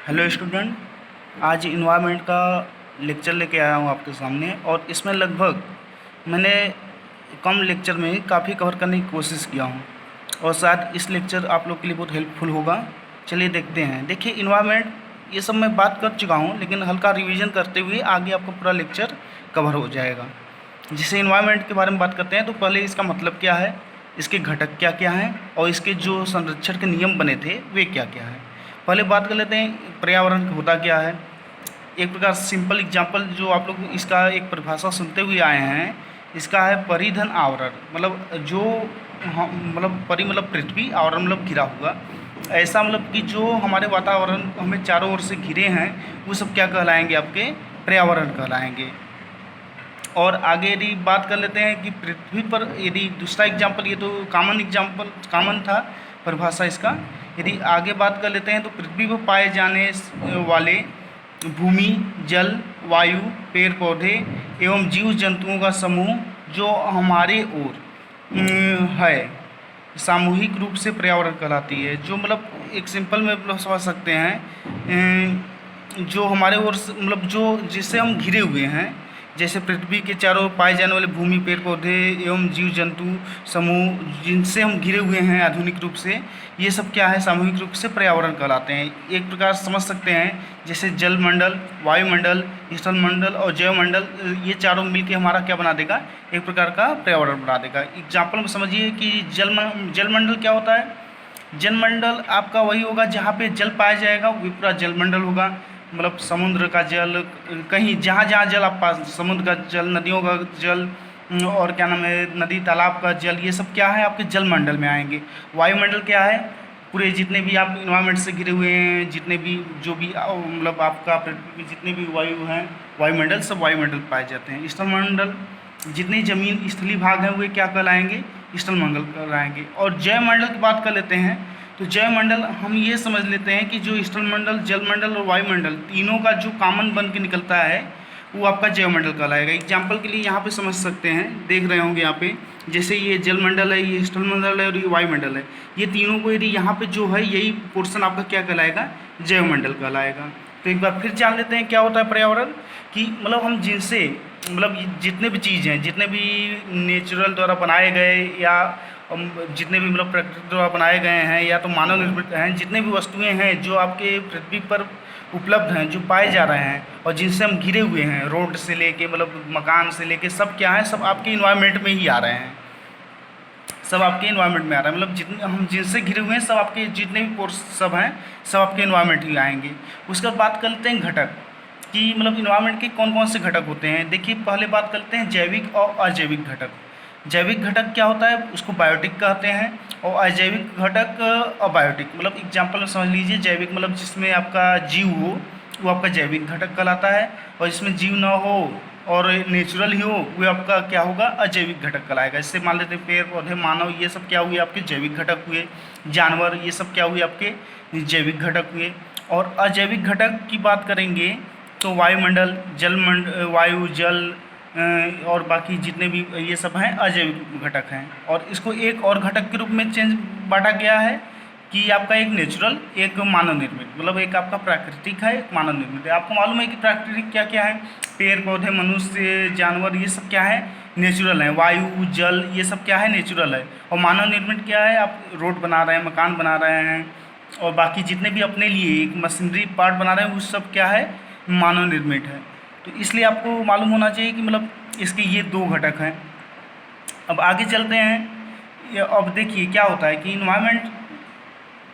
Hello student, आज environment का lecture लेके आया हूँ आपके सामने। और इसमें लगभग मैंने कम लेक्चर में काफ़ी कवर करने की कोशिश किया हूँ और शायद इस लेक्चर आप लोग के लिए बहुत हेल्पफुल होगा। चलिए देखते हैं। देखिए, इन्वायरमेंट ये सब मैं बात कर चुका हूँ, लेकिन हल्का रिवीजन करते हुए आगे आपका पूरा लेक्चर कवर हो जाएगा। जैसे इन्वायरमेंट के बारे में बात करते हैं तो पहले इसका मतलब क्या है, इसके घटक क्या क्या हैं और इसके जो संरक्षण के नियम बने थे वे क्या क्या हैं। पहले बात कर लेते हैं पर्यावरण होता क्या है। एक प्रकार सिंपल एग्जांपल जो आप लोग इसका एक परिभाषा सुनते हुए आए हैं, इसका है परिधन आवरण। मतलब जो मतलब परि मतलब पृथ्वी, आवरण मतलब घिरा हुआ। ऐसा मतलब कि जो हमारे वातावरण हमें चारों ओर से घिरे हैं वो सब क्या कहलाएंगे, आपके पर्यावरण कहलाएंगे। और आगे यदि बात कर लेते हैं कि पृथ्वी पर, यदि दूसरा एग्जाम्पल, ये तो कॉमन एग्जाम्पल कॉमन था परिभाषा इसका। यदि आगे बात कर लेते हैं तो पृथ्वी पर पाए जाने वाले भूमि, जल, वायु, पेड़ पौधे एवं जीव जंतुओं का समूह जो हमारे ओर है, सामूहिक रूप से पर्यावरण कहलाती है। जो मतलब एक सिंपल में मतलब समझ सकते हैं, जो हमारे ओर मतलब जो जिससे हम घिरे हुए हैं, जैसे पृथ्वी के चारों ओर पाए जाने वाले भूमि, पेड़ पौधे एवं जीव जंतु समूह जिनसे हम घिरे हुए हैं आधुनिक रूप से, ये सब क्या है, सामूहिक रूप से पर्यावरण कहलाते हैं। एक प्रकार समझ सकते हैं जैसे जलमंडल, वायुमंडल, स्थलमंडल और जैवमंडल, ये चारों मिलकर हमारा क्या बना देगा, एक प्रकार का पर्यावरण बना देगा। एग्जाम्पल में समझिए कि जलमंडल क्या होता है। जलमंडल आपका वही होगा जहाँ पे जल पाया जाएगा, वो पूरा जलमंडल होगा। मतलब समुद्र का जल, कहीं जहाँ जहाँ जल आप पास, समुद्र का जल, नदियों का जल, और क्या नाम है, नदी तालाब का जल, ये सब क्या है, आपके जलमंडल में आएंगे। वायुमंडल क्या है, पूरे जितने भी आप इन्वायरमेंट से घिरे हुए हैं, जितने भी जो भी मतलब आपका पृथ्वी की जितने भी वायु हैं, वायुमंडल, सब वायुमंडल पाए जाते हैं। स्थलमंडल, जितनी जमीन स्थलीय भाग हैं वे क्या कहलाएंगे, स्थलमंडल कहलाएंगे। और जैवमंडल की बात कर लेते हैं तो जैवमंडल हम ये समझ लेते हैं कि जो स्थलमंडल, जलमंडल और वायुमंडल तीनों का जो कॉमन बन के निकलता है वो आपका जैवमंडल कहलाएगा। एग्जाम्पल के लिए यहाँ पे समझ सकते हैं, देख रहे होंगे यहाँ पे, जैसे ये जलमंडल है, ये स्थलमंडल है और ये वायुमंडल है। ये तीनों को यदि यहाँ पे जो है यही पोर्शन आपका क्या कहलाएगा, जैवमंडल कहलाएगा। तो एक बार फिर जान लेते हैं क्या होता है पर्यावरण, कि मतलब हम जिनसे मतलब जितने भी चीज़ हैं, जितने भी नेचुरल द्वारा बनाए गए या जितने भी मतलब प्रकृति द्वारा बनाए गए हैं या तो मानव निर्मित हैं, जितने भी वस्तुएं हैं जो आपके पृथ्वी पर उपलब्ध हैं, जो पाए जा रहे हैं और जिनसे हम घिरे हुए हैं, रोड से लेके मतलब मकान से लेके, सब क्या है, सब आपके इन्वायरमेंट में ही आ रहे हैं। सब आपके इन्वायरमेंट में आ रहा है। मतलब जितने हम जिनसे घिरे हुए हैं सब आपके जितने भी कोर्स सब हैं, सब आपके इन्वायरमेंट ही आएंगे। उसके बाद बात करते हैं घटक, कि मतलब इन्वायरमेंट के कौन कौन से घटक होते हैं। देखिए, पहले बात करते हैं जैविक और अजैविक घटक। जैविक घटक क्या होता है, उसको बायोटिक कहते हैं। और अजैविक घटक अबायोटिक। मतलब एग्जाम्पल में समझ लीजिए, जैविक मतलब जिसमें आपका जीव हो वो आपका जैविक घटक कहलाता है, और जिसमें जीव ना हो और नेचुरल ही हो वो आपका क्या होगा, अजैविक घटक कहलाएगा। इससे मान लेते हैं पेड़ पौधे, मानव, ये सब क्या हुए, आपके जैविक घटक हुए। जानवर, ये सब क्या हुए, आपके जैविक घटक हुए। और अजैविक घटक की बात करेंगे तो वायुमंडल, वायु, जल और बाकी जितने भी ये सब हैं अजैविक घटक हैं। और इसको एक और घटक के रूप में बांटा गया है कि आपका एक नेचुरल, एक मानव निर्मित। मतलब एक आपका प्राकृतिक है, एक मानव निर्मित है। आपको मालूम है कि प्राकृतिक क्या क्या है, पेड़ पौधे, मनुष्य, जानवर, ये सब क्या है, नेचुरल है। वायु, जल, ये सब क्या है, नेचुरल है। और मानव निर्मित क्या है, आप रोड बना रहे हैं, मकान बना रहे हैं और बाकी जितने भी अपने लिए एक मशीनरी पार्ट बना रहे हैं, वो सब क्या है, मानव निर्मित है। तो इसलिए आपको मालूम होना चाहिए कि मतलब इसके ये दो घटक हैं। अब आगे चलते हैं। अब देखिए क्या होता है कि इन्वायरमेंट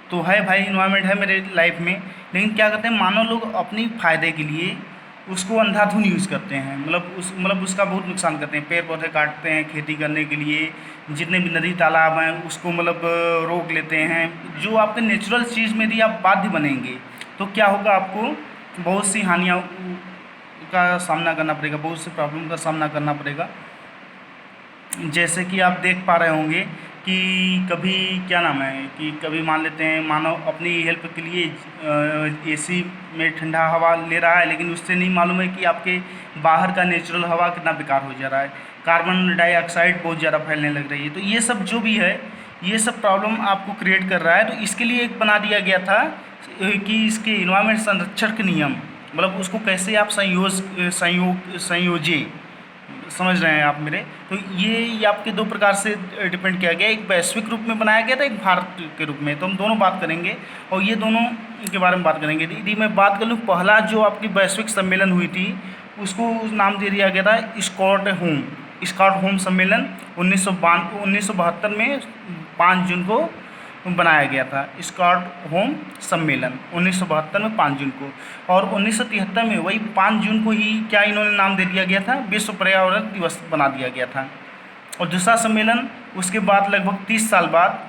तो है भाई, इन्वायरमेंट है मेरे लाइफ में, लेकिन क्या करते हैं मानव लोग अपनी फ़ायदे के लिए उसको अंधाधुंध यूज़ करते हैं। मतलब उसका बहुत नुकसान करते हैं। पेड़ पौधे काटते हैं खेती करने के लिए, जितने भी नदी तालाब हैं उसको मतलब रोक लेते हैं। जो आपके नेचुरल चीज़ में यदि आप बाध्य बनेंगे तो क्या होगा, आपको बहुत सी हानियाँ का सामना करना पड़ेगा, बहुत से प्रॉब्लम का सामना करना पड़ेगा। जैसे कि आप देख पा रहे होंगे कि कभी क्या नाम है, कि कभी मान लेते हैं मानव अपनी हेल्प के लिए एसी में ठंडा हवा ले रहा है, लेकिन उससे नहीं मालूम है कि आपके बाहर का नेचुरल हवा कितना बेकार हो जा रहा है। कार्बन डाइऑक्साइड बहुत ज़्यादा फैलने लग रही है। तो ये सब जो भी है, ये सब प्रॉब्लम आपको क्रिएट कर रहा है। तो इसके लिए एक बना दिया गया था कि इसके इन्वायरमेंट संरक्षण के नियम, मतलब उसको कैसे आप संयोजिए, समझ रहे हैं आप मेरे। तो ये आपके दो प्रकार से डिपेंड किया गया, एक वैश्विक रूप में बनाया गया था, एक भारत के रूप में। तो हम दोनों बात करेंगे और ये दोनों के बारे में बात करेंगे। यदि मैं बात कर लूँ, पहला जो आपकी वैश्विक सम्मेलन हुई थी उसको नाम दे दिया गया था स्टॉकहोम सम्मेलन 1972 में 5 जून को बनाया गया था। स्टॉकहोम सम्मेलन 1972 में 5 जून को, और 1973 में वही 5 जून को ही क्या इन्होंने नाम दे दिया गया था, विश्व पर्यावरण दिवस बना दिया गया था। और दूसरा सम्मेलन उसके बाद लगभग 20 साल बाद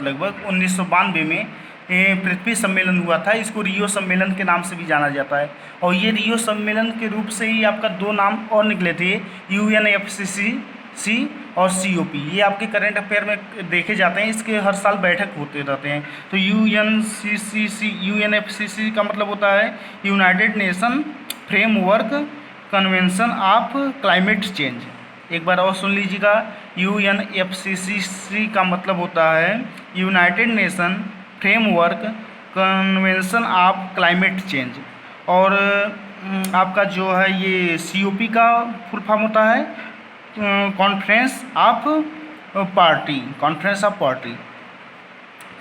लगभग 1992 में पृथ्वी सम्मेलन हुआ था। इसको रियो सम्मेलन के नाम से भी जाना जाता है। और ये रियो सम्मेलन के रूप से ही आपका दो नाम और निकले थे, UNFCCC और COP। ये आपके करंट अफेयर में देखे जाते हैं, इसके हर साल बैठक होते रहते हैं। तो UNFCCC का मतलब होता है United nation framework convention of climate change. एक बार और सुन लीजिएगा, UNFCCC का मतलब होता है United nation framework convention of climate change. और आपका जो है ये COP का फुल फॉर्म होता है कॉन्फ्रेंस ऑफ पार्टी।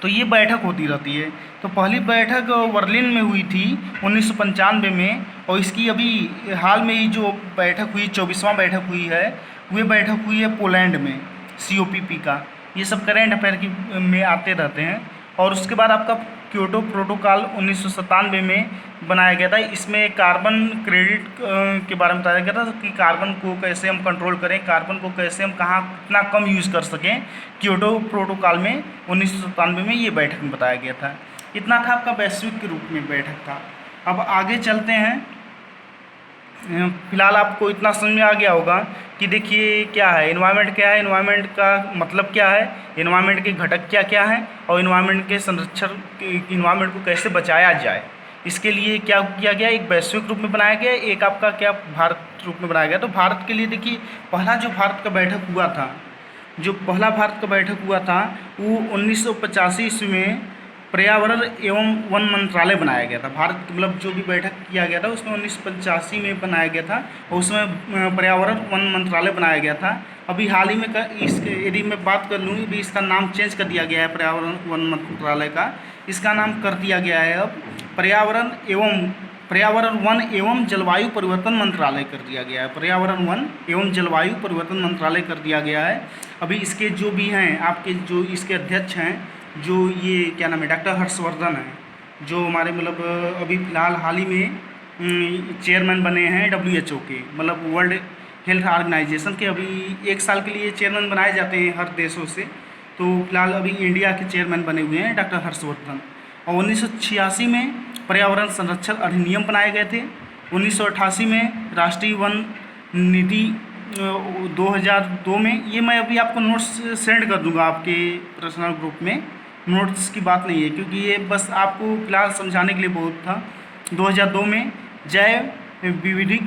तो ये बैठक होती रहती है। तो पहली बैठक बर्लिन में हुई थी 1995 में, और इसकी अभी हाल में ही जो बैठक हुई 24वां बैठक हुई है, वो बैठक हुई है पोलैंड में COPP का। ये सब करेंट अफेयर की में आते रहते हैं। और उसके बाद आपका क्योटो प्रोटोकॉल 1997 में बनाया गया था। इसमें कार्बन क्रेडिट के बारे में बताया गया था कि कार्बन को कैसे हम कंट्रोल करें, कार्बन को कैसे हम कहाँ कितना कम यूज़ कर सकें। क्योटो प्रोटोकॉल में 1997 में ये बैठक में बताया गया था। इतना था आपका वैश्विक के रूप में बैठक था। अब आगे चलते हैं। फिलहाल आपको इतना समझ में आ गया होगा कि देखिए क्या है इन्वायरमेंट, क्या है इन्वायरमेंट का मतलब, क्या है इन्वायरमेंट के घटक क्या क्या हैं, और इन्वायरमेंट के संरक्षण, इन्वायरमेंट को कैसे बचाया जाए, इसके लिए क्या किया गया। एक वैश्विक रूप में बनाया गया, एक आपका क्या भारत रूप में बनाया गया। तो भारत के लिए देखिए, पहला जो भारत का बैठक हुआ था, जो पहला भारत का बैठक हुआ था वो 1985 ईस्वी में पर्यावरण एवं वन मंत्रालय बनाया गया था। भारत मतलब जो भी बैठक किया गया था उसमें 1985 में बनाया गया था, और उसमें पर्यावरण वन मंत्रालय बनाया गया था। अभी हाल ही में इसके यदि मैं बात कर लूँ, अभी इसका नाम चेंज कर दिया गया है, पर्यावरण वन मंत्रालय का इसका नाम कर दिया गया है अब पर्यावरण वन एवं जलवायु परिवर्तन मंत्रालय कर दिया गया है। पर्यावरण वन एवं जलवायु परिवर्तन मंत्रालय कर दिया गया है। अभी इसके जो भी हैं आपके जो इसके अध्यक्ष हैं, जो ये क्या नाम है, डॉक्टर हर्षवर्धन हैं, जो हमारे मतलब अभी फ़िलहाल हाल ही में चेयरमैन बने हैं WHO के, मतलब वर्ल्ड हेल्थ ऑर्गेनाइजेशन के। अभी 1 साल के लिए चेयरमैन बनाए जाते हैं हर देशों से। तो फिलहाल अभी इंडिया के चेयरमैन बने हुए हैं डॉक्टर हर्षवर्धन। और 1986 में पर्यावरण संरक्षण अधिनियम बनाए गए थे। 1988 में राष्ट्रीय वन नीति 2002 में, ये मैं अभी आपको नोट्स सेंड कर दूंगा आपके पर्सनल ग्रुप में। नोट्स की बात नहीं है क्योंकि ये बस आपको फिलहाल समझाने के लिए बहुत था। 2002 में जैव विविधिक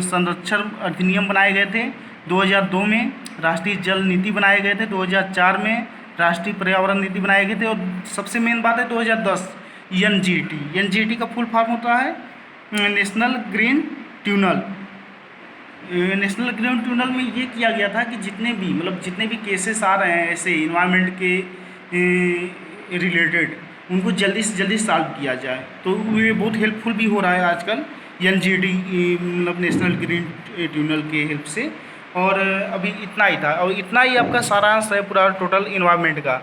संरक्षण अधिनियम बनाए गए थे। 2002 में राष्ट्रीय जल नीति बनाए गए थे। 2004 में राष्ट्रीय पर्यावरण नीति बनाए गए थे। और सबसे मेन बात है 2010 NGT का फुल फॉर्म होता है national green tribunal. National green tribunal में ये किया गया था कि जितने भी केसेस आ रहे हैं ऐसे इन्वायरमेंट के रिलेटेड, उनको जल्दी से जल्दी सॉल्व किया जाए। तो ये बहुत हेल्पफुल भी हो रहा है आजकल NGT मतलब नेशनल ग्रीन ट्रिब्यूनल के हेल्प से। और अभी इतना ही था, और इतना ही आपका सारांश है पूरा टोटल इन्वायरमेंट का।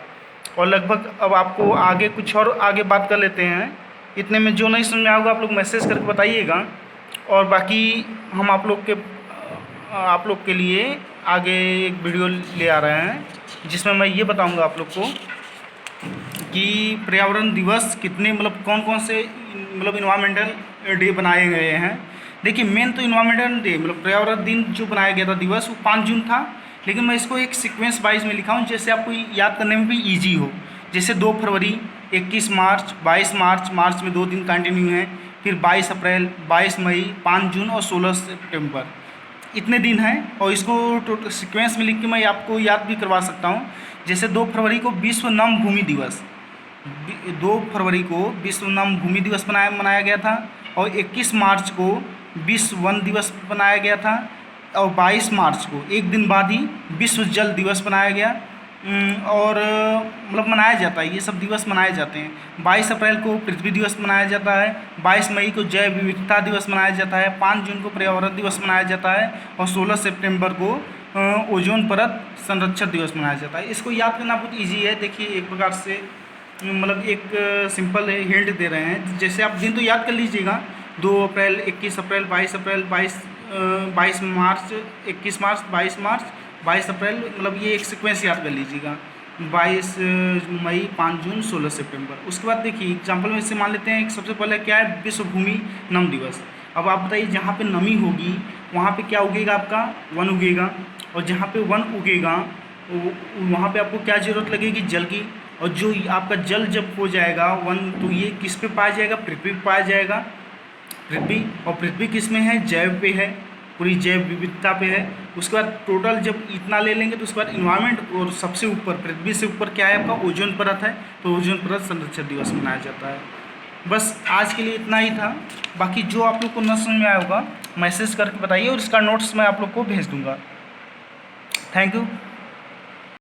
और लगभग अब आपको आगे कुछ और आगे बात कर लेते हैं। इतने में जो नहीं समझ में आएगा आप लोग मैसेज करके बताइएगा। और बाकी हम आप लोग के लिए आगे एक वीडियो ले आ रहे हैं जिसमें मैं ये बताऊंगा आप लोग को कि पर्यावरण दिवस कितने मतलब कौन कौन से मतलब इन्वायरमेंटल डे बनाए गए हैं। देखिए मेन तो इन्वायरमेंटल डे मतलब पर्यावरण दिन जो बनाया गया था दिवस वो 5 जून था, लेकिन मैं इसको एक सीक्वेंस वाइज में लिखा हूँ जैसे आपको याद करने में भी ईजी हो। जैसे 2 फरवरी, 21 मार्च, 22 मार्च में 2 दिन कंटिन्यू हैं, फिर 22 अप्रैल, 22 मई, 5 जून और 16 सितंबर, इतने दिन हैं। और इसको सीक्वेंस में लिख के मैं आपको याद भी करवा सकता हूँ। जैसे 2 फरवरी को विश्व नम भूमि दिवस, 2 फरवरी को विश्व नम भूमि दिवस मनाया गया था, और 21 मार्च को विश्व वन दिवस मनाया गया था, और 22 मार्च को एक दिन बाद ही विश्व जल दिवस मनाया गया। और मतलब मनाया जाता है, ये सब दिवस मनाए जाते हैं। 22 अप्रैल को पृथ्वी दिवस मनाया जाता है, 22 मई को जैव विविधता दिवस मनाया जाता है, 5 जून को पर्यावरण दिवस मनाया जाता है, और 16 सितंबर को ओजोन परत संरक्षण दिवस मनाया जाता है। इसको याद करना बहुत ईजी है। देखिए एक प्रकार से मतलब एक सिंपल हिंट दे रहे हैं। जैसे आप दिन तो याद कर लीजिएगा, 2 अप्रैल, 21 अप्रैल, 22 अप्रैल, 22 मार्च, 21 मार्च, 22 मार्च, 22 अप्रैल, मतलब ये एक सीक्वेंस याद कर लीजिएगा। 22 मई, 5 जून, 16 सितंबर। उसके बाद देखिए एग्जाम्पल में से मान लेते हैं, सबसे पहले क्या है, विश्व भूमि नम दिवस। अब आप बताइए, जहाँ पे नमी होगी वहाँ पे क्या उगेगा, आपका वन उगेगा, और जहाँ पे वन उगेगा वहाँ पे आपको क्या ज़रूरत लगेगी, जल की। और जो आपका जल जब हो जाएगा वन, तो ये किस पे पाया जाएगा, पृथ्वी पे पाया जाएगा, पृथ्वी। और पृथ्वी किस में है, जैव पे है, पूरी जैव विविधता पे है। उसके बाद टोटल जब इतना ले लेंगे तो उसके बाद इन्वायरमेंट, और सबसे ऊपर पृथ्वी से ऊपर क्या है आपका, ओजोन परत है, तो ओजोन परत संरक्षण दिवस मनाया जाता है। बस आज के लिए इतना ही था। बाकी जो आप लोग को न समझ में आया होगा मैसेज करके बताइए, और इसका नोट्स मैं आप लोग को भेज दूँगा। Thank you.